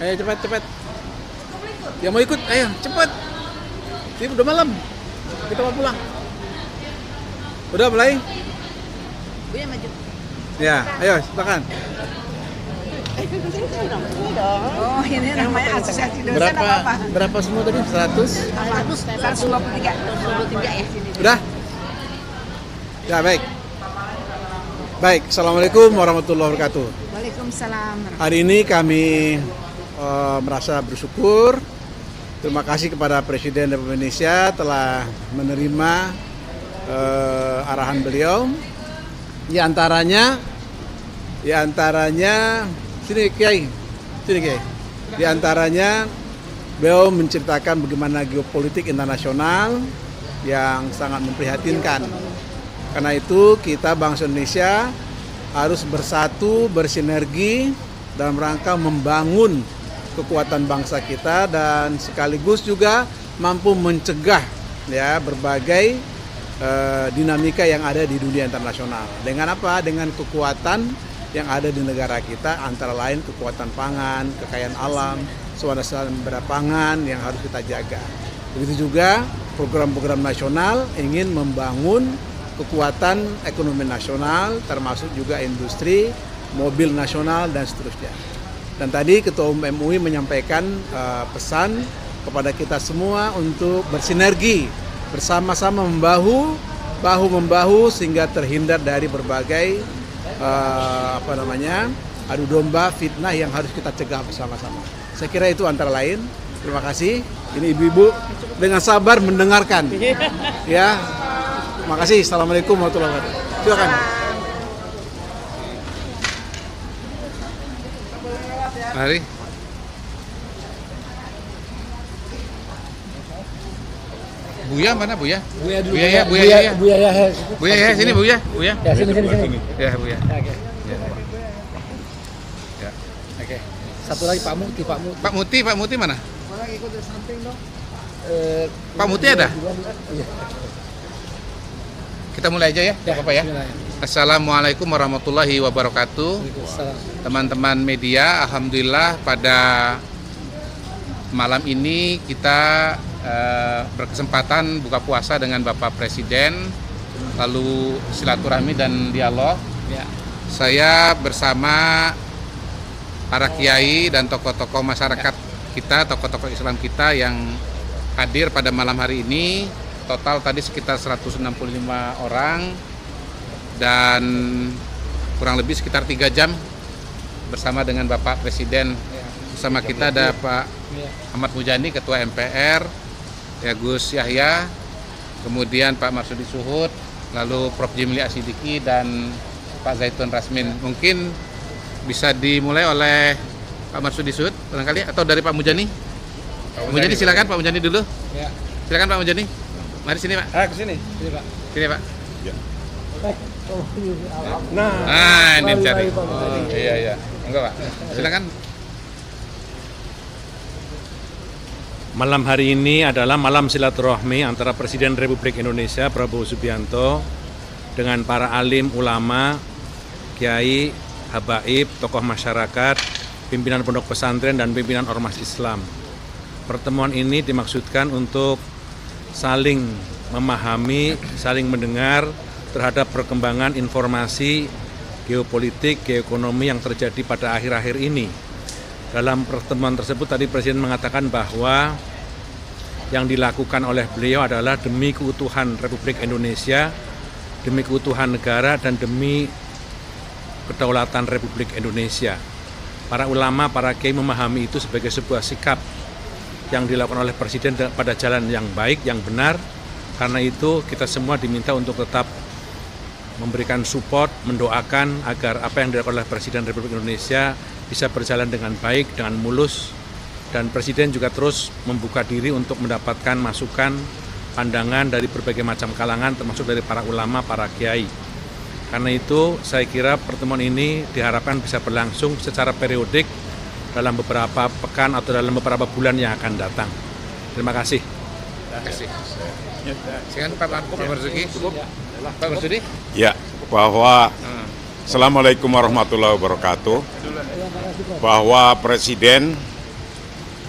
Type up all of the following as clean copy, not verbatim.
Ayo cepat cepat. Yang mau ikut, ayo cepat. Ini udah malam. Kita mau pulang. Udah mulai? Buya maju. Ya, ayo silakan. Oh, ini namanya asosiasi dosen apa? Berapa semua tadi? 100? 123. 123 ya. Udah? Ya, baik. Baik, Assalamualaikum warahmatullahi wabarakatuh. Waalaikumsalam. Hari ini kami merasa bersyukur. Terima kasih kepada Presiden Republik Indonesia telah menerima arahan beliau. Di antaranya sini Kiai. Di antaranya beliau menceritakan bagaimana geopolitik internasional yang sangat memprihatinkan. Karena itu kita bangsa Indonesia harus bersatu, bersinergi dalam rangka membangun kekuatan bangsa kita dan sekaligus juga mampu mencegah ya berbagai dinamika yang ada di dunia internasional. Dengan apa? Dengan kekuatan yang ada di negara kita, antara lain kekuatan pangan, kekayaan alam, sumber pangan yang harus kita jaga. Begitu juga program-program nasional ingin membangun kekuatan ekonomi nasional, termasuk juga industri, mobil nasional, dan seterusnya. Dan tadi Ketua Umum MUI menyampaikan pesan kepada kita semua untuk bersinergi, bersama-sama bahu-membahu sehingga terhindar dari berbagai adu domba, fitnah yang harus kita cegah bersama-sama. Saya kira itu antara lain. Terima kasih. Ini ibu-ibu dengan sabar mendengarkan. Ya. Terima kasih. Assalamualaikum warahmatullahi wabarakatuh. Silakan. Mari. Buya mana Buya? Buya dulu. Buya ya. Buya ya, sini Buya. Ya, sini. Ya, Buya. Oke. Ya. Oke. Satu lagi Pak Muti. Pak Muti mana? Orang ikut dari samping dong. Pak Muti ada? Kita mulai aja ya, Bapak ya. Assalamualaikum warahmatullahi wabarakatuh. Teman-teman media, alhamdulillah pada malam ini kita berkesempatan buka puasa dengan Bapak Presiden, lalu silaturahmi dan dialog. Ya. Saya bersama para kiai dan tokoh-tokoh masyarakat kita, tokoh-tokoh Islam kita yang hadir pada malam hari ini. Total tadi sekitar 165 orang dan kurang lebih sekitar 3 jam bersama dengan Bapak Presiden. Bersama kita ada Pak Ahmad Mujani, Ketua MPR, ya Gus Yahya, kemudian Pak Marsudi Suhud, lalu Prof. Jimli Asidiki dan Pak Zaitun Rasmin. Mungkin bisa dimulai oleh Pak Marsudi Suhud barangkali atau dari Pak Mujani. Pak Mujani silakan Pak Mujani dulu. Ya. Silakan Pak Mujani. Mari sini Pak. Ke sini. Sini Pak. Sini Pak. Ya. Ini cari. Oh, iya. Enggak Pak. Silakan. Malam hari ini adalah malam silaturahmi antara Presiden Republik Indonesia Prabowo Subianto dengan para alim ulama, kiai, habaib, tokoh masyarakat, pimpinan pondok pesantren dan pimpinan ormas Islam. Pertemuan ini dimaksudkan untuk saling memahami, saling mendengar terhadap perkembangan informasi geopolitik, geoekonomi yang terjadi pada akhir-akhir ini. Dalam pertemuan tersebut tadi Presiden mengatakan bahwa yang dilakukan oleh beliau adalah demi keutuhan Republik Indonesia, demi keutuhan negara dan demi kedaulatan Republik Indonesia. Para ulama, para kiai memahami itu sebagai sebuah sikap yang dilakukan oleh Presiden pada jalan yang baik, yang benar. Karena itu kita semua diminta untuk tetap memberikan support, mendoakan agar apa yang dilakukan oleh Presiden Republik Indonesia bisa berjalan dengan baik, dengan mulus. Dan Presiden juga terus membuka diri untuk mendapatkan masukan, pandangan dari berbagai macam kalangan, termasuk dari para ulama, para kiai. Karena itu saya kira pertemuan ini diharapkan bisa berlangsung secara periodik dalam beberapa pekan atau dalam beberapa bulan yang akan datang. Terima kasih. Terima kasih. Silakan Pak Marsudi. Pak Marsudi. Ya, bahwa Assalamualaikum warahmatullahi wabarakatuh. Bahwa Presiden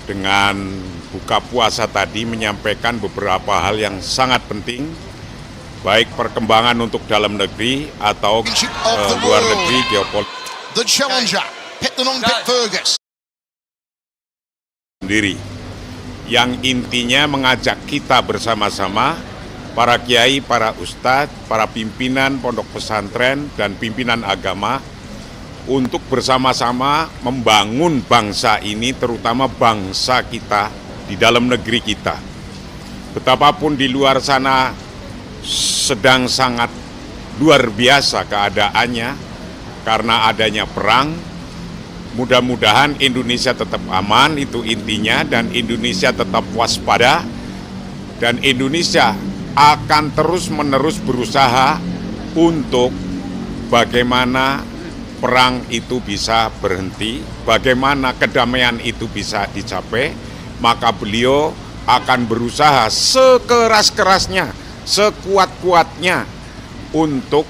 dengan buka puasa tadi menyampaikan beberapa hal yang sangat penting, baik perkembangan untuk dalam negeri atau luar negeri geopolitik The challenger, Pit Fergus. sendiri. Yang intinya mengajak kita bersama-sama, para kiai, para ustadz, para pimpinan pondok pesantren dan pimpinan agama untuk bersama-sama membangun bangsa ini, terutama bangsa kita di dalam negeri kita. Betapapun di luar sana sedang sangat luar biasa keadaannya karena adanya perang, mudah-mudahan Indonesia tetap aman, itu intinya, dan Indonesia tetap waspada, dan Indonesia akan terus-menerus berusaha untuk bagaimana perang itu bisa berhenti, bagaimana kedamaian itu bisa dicapai, maka beliau akan berusaha sekeras-kerasnya, sekuat-kuatnya untuk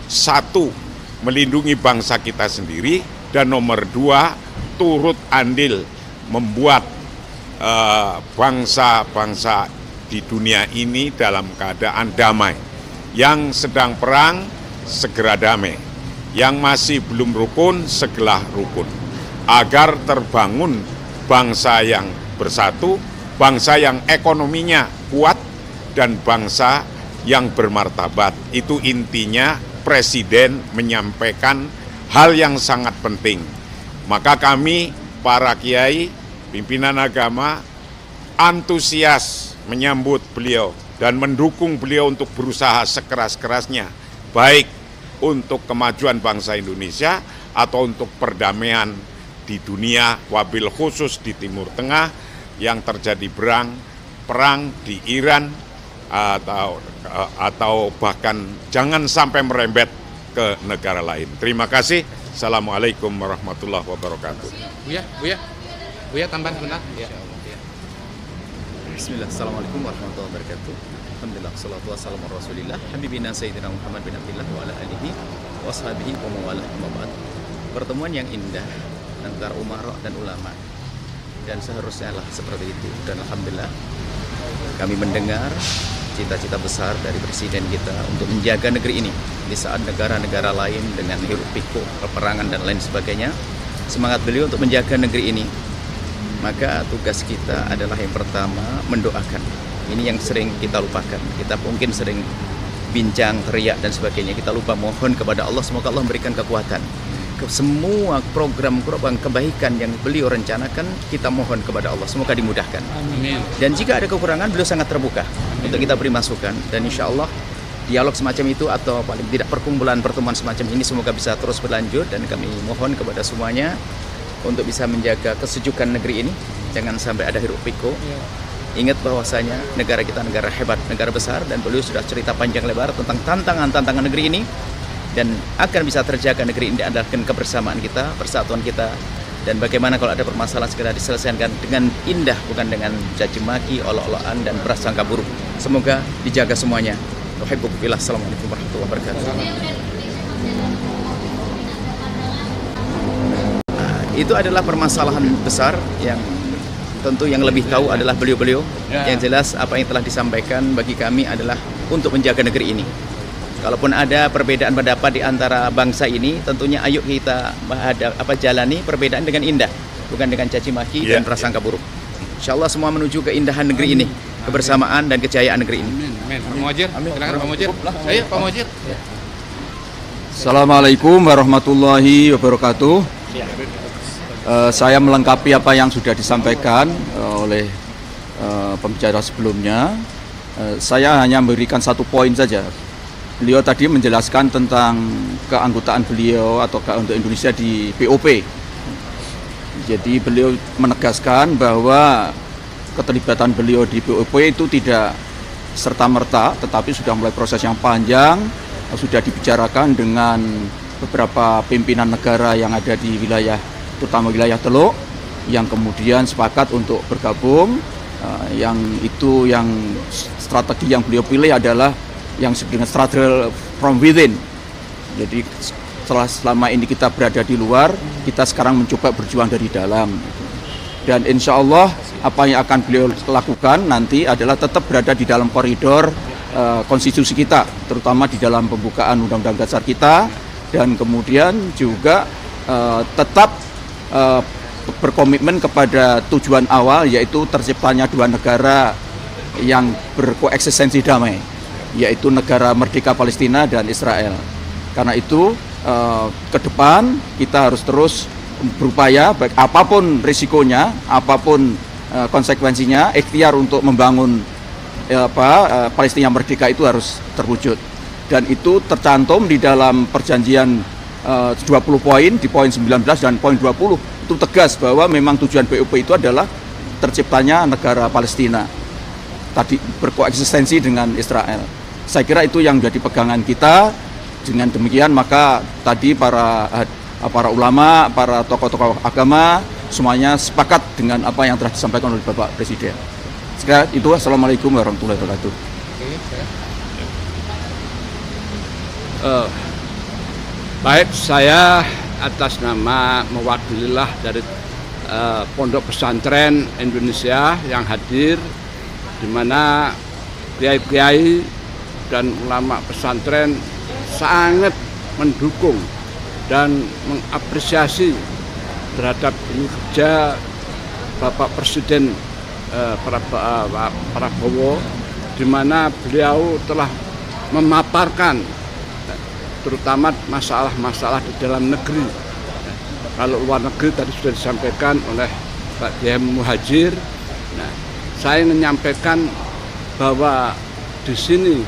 satu, melindungi bangsa kita sendiri, dan nomor dua, turut andil membuat bangsa-bangsa di dunia ini dalam keadaan damai. Yang sedang perang, segera damai. Yang masih belum rukun, segera rukun. Agar terbangun bangsa yang bersatu, bangsa yang ekonominya kuat, dan bangsa yang bermartabat. Itu intinya Presiden menyampaikan hal yang sangat penting. Maka kami, para kiai, pimpinan agama, antusias menyambut beliau dan mendukung beliau untuk berusaha sekeras-kerasnya, baik untuk kemajuan bangsa Indonesia atau untuk perdamaian di dunia, wabil khusus di Timur Tengah yang terjadi perang di Iran, atau bahkan jangan sampai merembet ke negara lain. Terima kasih. Assalamualaikum warahmatullahi wabarakatuh. Buya tambahan sebentar. Ya. Bismillah, Assalamualaikum warahmatullahi wabarakatuh. Alhamdulillah, salatu wassalamu ala rasulillah Habibina Sayyidina Muhammad bin Abdillah wa ala alihi wa sahbihi wa mawalah mabad. Pertemuan yang indah antara umarok dan ulama, dan seharusnya lah seperti itu. Dan Alhamdulillah kami mendengar cita-cita besar dari Presiden kita untuk menjaga negeri ini di saat negara-negara lain dengan hiruk pikuk, peperangan dan lain sebagainya. Semangat beliau untuk menjaga negeri ini. Maka tugas kita adalah yang pertama mendoakan. Ini yang sering kita lupakan. Kita mungkin sering bincang, teriak dan sebagainya. Kita lupa mohon kepada Allah, semoga Allah memberikan kekuatan. Semua program kebaikan yang beliau rencanakan, kita mohon kepada Allah, semoga dimudahkan. Amin. Dan jika ada kekurangan, beliau sangat terbuka untuk kita beri masukan. Dan insya Allah dialog semacam itu atau paling tidak pertemuan semacam ini semoga bisa terus berlanjut. Dan kami mohon kepada semuanya untuk bisa menjaga kesejukan negeri ini, jangan sampai ada hiruk pikuk. Ingat bahwasanya negara kita negara hebat, negara besar, dan beliau sudah cerita panjang lebar tentang tantangan negeri ini, dan akan bisa terjaga negeri ini diandalkan kebersamaan kita, persatuan kita, dan bagaimana kalau ada permasalahan segera diselesaikan dengan indah, bukan dengan caci maki, olok-olokan dan prasangka buruk. Semoga dijaga semuanya. Wahaikumsalam. Assalamualaikum warahmatullahi wabarakatuh. Itu adalah permasalahan besar yang tentu yang lebih tahu adalah beliau-beliau. Yang jelas apa yang telah disampaikan bagi kami adalah untuk menjaga negeri ini. Kalaupun ada perbedaan pendapat di antara bangsa ini, tentunya ayo kita jalani perbedaan dengan indah, bukan dengan caci maki dan prasangka buruk. Insya Allah semua menuju keindahan negeri ini, kebersamaan dan kejayaan negeri ini. Amin. Pak Muhajir, silakan Pak Muhajir. Ayo Pak Muhajir. Assalamualaikum warahmatullahi wabarakatuh. Saya melengkapi apa yang sudah disampaikan oleh pembicara sebelumnya. Saya hanya memberikan satu poin saja. Beliau tadi menjelaskan tentang keanggotaan beliau atau untuk Indonesia di BOP. Jadi beliau menegaskan bahwa keterlibatan beliau di BOP itu tidak serta-merta, tetapi sudah mulai proses yang panjang, sudah dibicarakan dengan beberapa pimpinan negara yang ada di wilayah, terutama wilayah Teluk, yang kemudian sepakat untuk bergabung. Yang strategi yang beliau pilih adalah yang dengan struggle from within. Jadi selama ini kita berada di luar, kita sekarang mencoba berjuang dari dalam. dan insya Allah apa yang akan beliau lakukan nanti adalah tetap berada di dalam koridor konstitusi kita, terutama di dalam pembukaan Undang-Undang Dasar kita, dan kemudian juga tetap berkomitmen kepada tujuan awal, yaitu terciptanya dua negara yang berkoeksistensi damai, yaitu negara merdeka Palestina dan Israel. Karena itu ke depan kita harus terus berupaya, baik apapun risikonya, apapun konsekuensinya, ikhtiar untuk membangun Palestina merdeka itu harus terwujud, dan itu tercantum di dalam perjanjian 20 poin di poin 19 dan poin 20 itu tegas bahwa memang tujuan BOP itu adalah terciptanya negara Palestina tadi berkoeksistensi dengan Israel. Saya kira itu yang menjadi pegangan kita. Dengan demikian maka tadi para ulama, para tokoh-tokoh agama semuanya sepakat dengan apa yang telah disampaikan oleh Bapak Presiden. Sekarang itu, assalamualaikum warahmatullahi wabarakatuh. Baik, saya atas nama mewakililah dari Pondok Pesantren Indonesia yang hadir, di mana kiai-kiai dan ulama pesantren sangat mendukung dan mengapresiasi terhadap kerja Bapak Presiden Prabowo, di mana beliau telah memaparkan terutama masalah-masalah di dalam negeri. Kalau luar negeri tadi sudah disampaikan oleh Pak Kiai Muhajir. Nah, saya menyampaikan bahwa di sini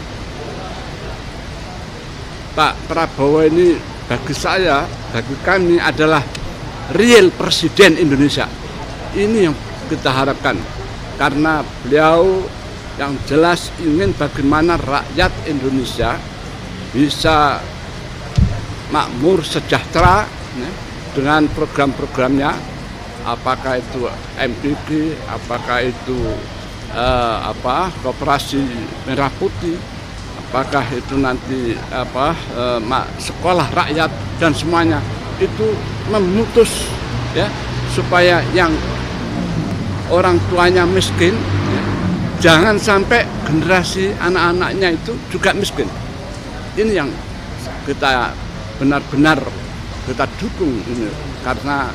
Pak Prabowo ini bagi saya, bagi kami adalah real Presiden Indonesia. Ini yang kita harapkan, karena beliau yang jelas ingin bagaimana rakyat Indonesia bisa makmur, sejahtera dengan program-programnya, apakah itu MPG, apakah itu Koperasi Merah Putih, apakah itu nanti sekolah rakyat, dan semuanya itu memutus ya supaya yang orang tuanya miskin jangan sampai generasi anak-anaknya itu juga miskin. Ini yang kita benar-benar kita dukung ini, karena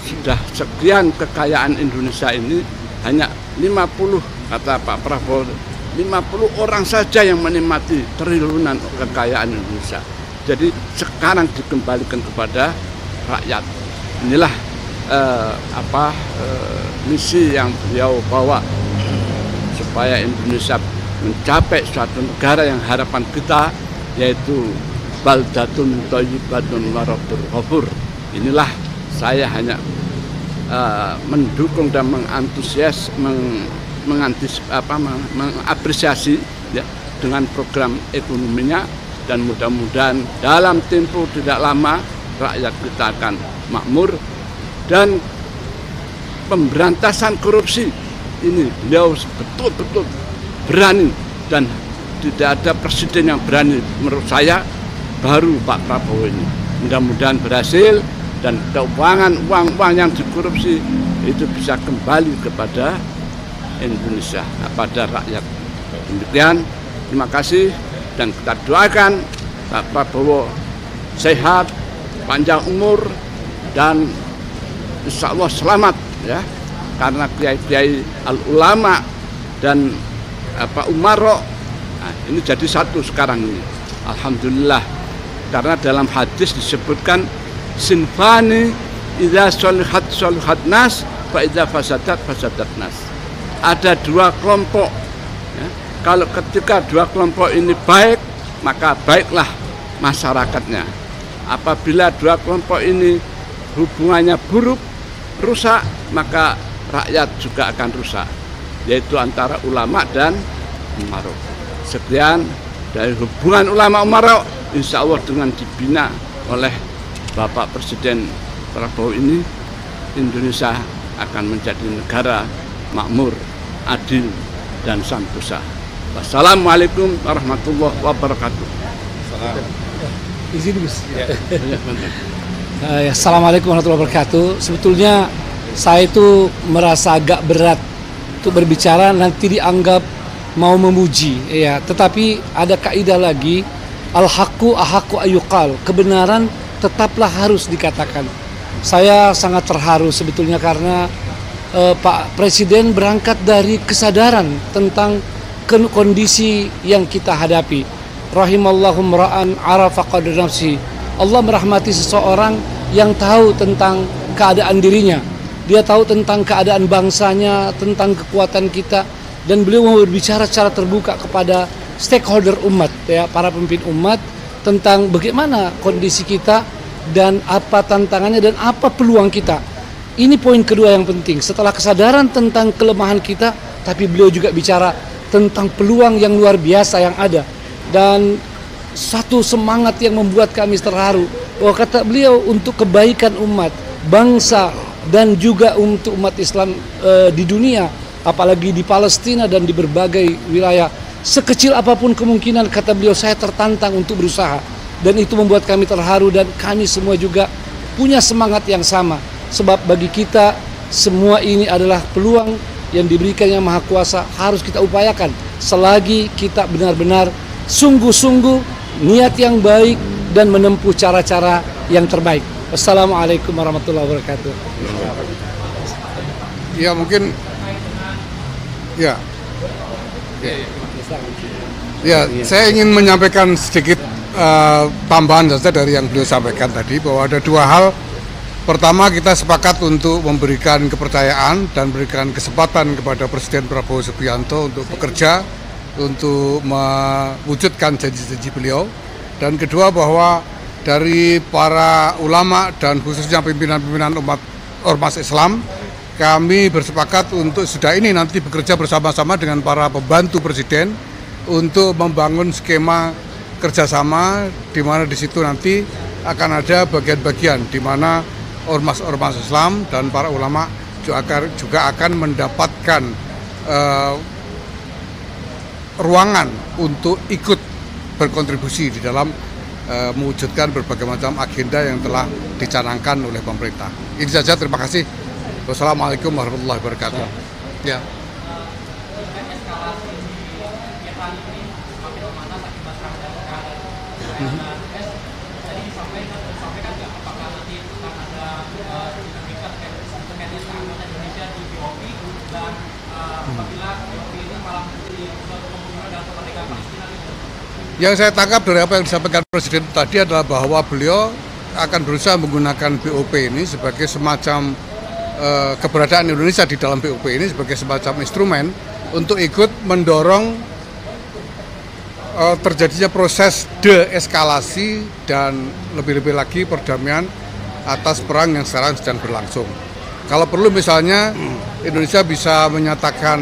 sudah sekian kekayaan Indonesia ini hanya 50, kata Pak Prabowo, 50 orang saja yang menikmati triliunan kekayaan Indonesia. Jadi sekarang dikembalikan kepada rakyat. Inilah misi yang beliau bawa supaya Indonesia mencapai suatu negara yang harapan kita, yaitu baldatun thayyibatun wa rabbun ghafur. Inilah saya hanya mendukung dan mengapresiasi ya, dengan program ekonominya, dan mudah-mudahan dalam tempo tidak lama rakyat kita akan makmur. Dan pemberantasan korupsi ini beliau betul-betul berani, dan tidak ada presiden yang berani menurut saya, baru Pak Prabowo ini. Mudah-mudahan berhasil, dan keuangan uang-uang yang dikorupsi itu bisa kembali kepada Indonesia, pada rakyat. Demikian, terima kasih, dan kita doakan Pak Prabowo sehat, panjang umur, dan insya Allah selamat ya, karena kiai-kiai al-ulama dan umaro ini jadi satu sekarang ini. Alhamdulillah, karena dalam hadis disebutkan sinfani idza sholihat sholihat nas wa idza fasadat fasadat nas. Ada dua kelompok ya. Kalau ketika dua kelompok ini baik, maka baiklah masyarakatnya. Apabila dua kelompok ini hubungannya buruk, rusak, maka rakyat juga akan rusak, yaitu antara ulama dan umaro. Sekian dari hubungan ulama umaro, insya Allah dengan dibina oleh Bapak Presiden Prabowo ini, Indonesia akan menjadi negara makmur, adil, dan santosa. Wassalamualaikum warahmatullahi wabarakatuh. Izin Gus. Assalamualaikum warahmatullahi wabarakatuh. Sebetulnya saya itu merasa agak berat untuk berbicara nanti dianggap mau memuji, ya. Tetapi ada kaidah lagi, al-haqqu ahaqqu ayyuqal, kebenaran tetaplah harus dikatakan. Saya sangat terharu sebetulnya karena Pak Presiden berangkat dari kesadaran tentang kondisi yang kita hadapi. Rahimallahu mra'an arafa qadra nafsi. Allah merahmati seseorang yang tahu tentang keadaan dirinya. Dia tahu tentang keadaan bangsanya, tentang kekuatan kita, dan beliau mau berbicara secara terbuka kepada stakeholder umat, ya, para pemimpin umat, tentang bagaimana kondisi kita dan apa tantangannya dan apa peluang kita. Ini poin kedua yang penting. Setelah kesadaran tentang kelemahan kita, tapi beliau juga bicara tentang peluang yang luar biasa yang ada. Dan satu semangat yang membuat kami terharu, bahwa kata beliau untuk kebaikan umat, bangsa, dan juga untuk umat Islam di dunia, apalagi di Palestina dan di berbagai wilayah. Sekecil apapun kemungkinan, kata beliau, saya tertantang untuk berusaha. Dan itu membuat kami terharu dan kami semua juga punya semangat yang sama. Sebab bagi kita semua ini adalah peluang yang diberikan Yang Maha Kuasa, harus kita upayakan selagi kita benar-benar sungguh-sungguh niat yang baik dan menempuh cara-cara yang terbaik. Wassalamualaikum warahmatullahi wabarakatuh. Ya mungkin ya. Saya ingin menyampaikan sedikit tambahan saja dari yang beliau sampaikan tadi, bahwa ada dua hal. Pertama, kita sepakat untuk memberikan kepercayaan dan berikan kesempatan kepada Presiden Prabowo Subianto untuk bekerja, untuk mewujudkan janji-janji beliau. Dan kedua, bahwa dari para ulama dan khususnya pimpinan-pimpinan ormas Islam, kami bersepakat untuk sudah ini nanti bekerja bersama-sama dengan para pembantu Presiden untuk membangun skema kerjasama, di mana di situ nanti akan ada bagian-bagian di mana ormas-ormas Islam dan para ulama juga akan mendapatkan ruangan untuk ikut berkontribusi di dalam mewujudkan berbagai macam agenda yang telah dicanangkan oleh pemerintah. Ini saja, terima kasih. Wassalamualaikum warahmatullahi wabarakatuh. Ya. Yang saya tangkap dari apa yang disampaikan Presiden tadi adalah bahwa beliau akan berusaha menggunakan BOP ini sebagai semacam keberadaan Indonesia di dalam BOP ini sebagai semacam instrumen untuk ikut mendorong terjadinya proses deeskalasi dan lebih-lebih lagi perdamaian atas perang yang sekarang sedang berlangsung. Kalau perlu misalnya Indonesia bisa menyatakan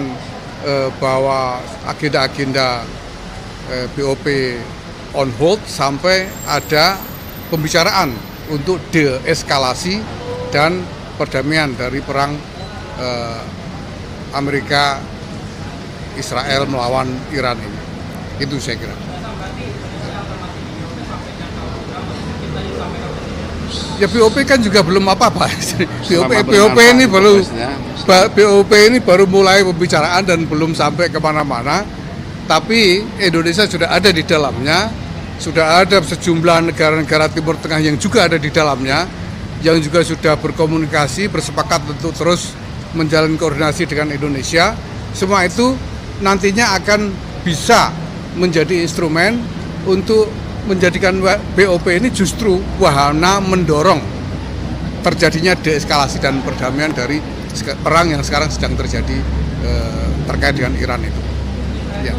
bahwa agenda-agenda BOP on hold sampai ada pembicaraan untuk deeskalasi dan perdamaian dari perang Amerika Israel melawan Iran ini. Itu saya kira. Ya BOP kan juga belum apa-apa. BOP ini baru mulai pembicaraan dan belum sampai kemana-mana. Tapi Indonesia sudah ada di dalamnya, sudah ada sejumlah negara-negara Timur Tengah yang juga ada di dalamnya, yang juga sudah berkomunikasi, bersepakat untuk terus menjalin koordinasi dengan Indonesia. Semua itu nantinya akan bisa menjadi instrumen untuk menjadikan BOP ini justru wahana mendorong terjadinya deeskalasi dan perdamaian dari perang yang sekarang sedang terjadi terkait dengan Iran itu. Ya.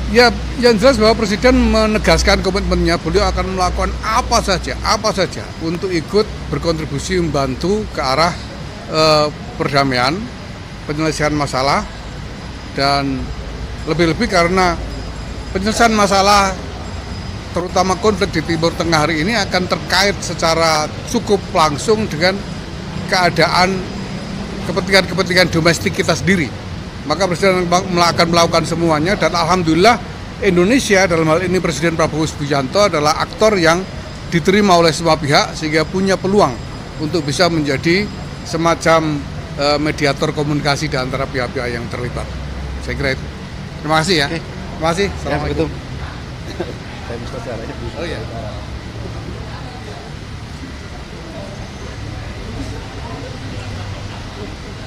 Ya, yang jelas bahwa Presiden menegaskan komitmennya, beliau akan melakukan apa saja untuk ikut berkontribusi membantu ke arah perdamaian, penyelesaian masalah, dan lebih-lebih karena penyelesaian masalah terutama konflik di Timur Tengah hari ini akan terkait secara cukup langsung dengan keadaan kepentingan domestik kita sendiri. maka Presiden akan melakukan semuanya, dan alhamdulillah Indonesia dalam hal ini Presiden Prabowo Subianto adalah aktor yang diterima oleh semua pihak sehingga punya peluang untuk bisa menjadi semacam mediator komunikasi di antara pihak-pihak yang terlibat. Saya kira itu. Terima kasih ya. Terima kasih. Assalamualaikum. Oh ya.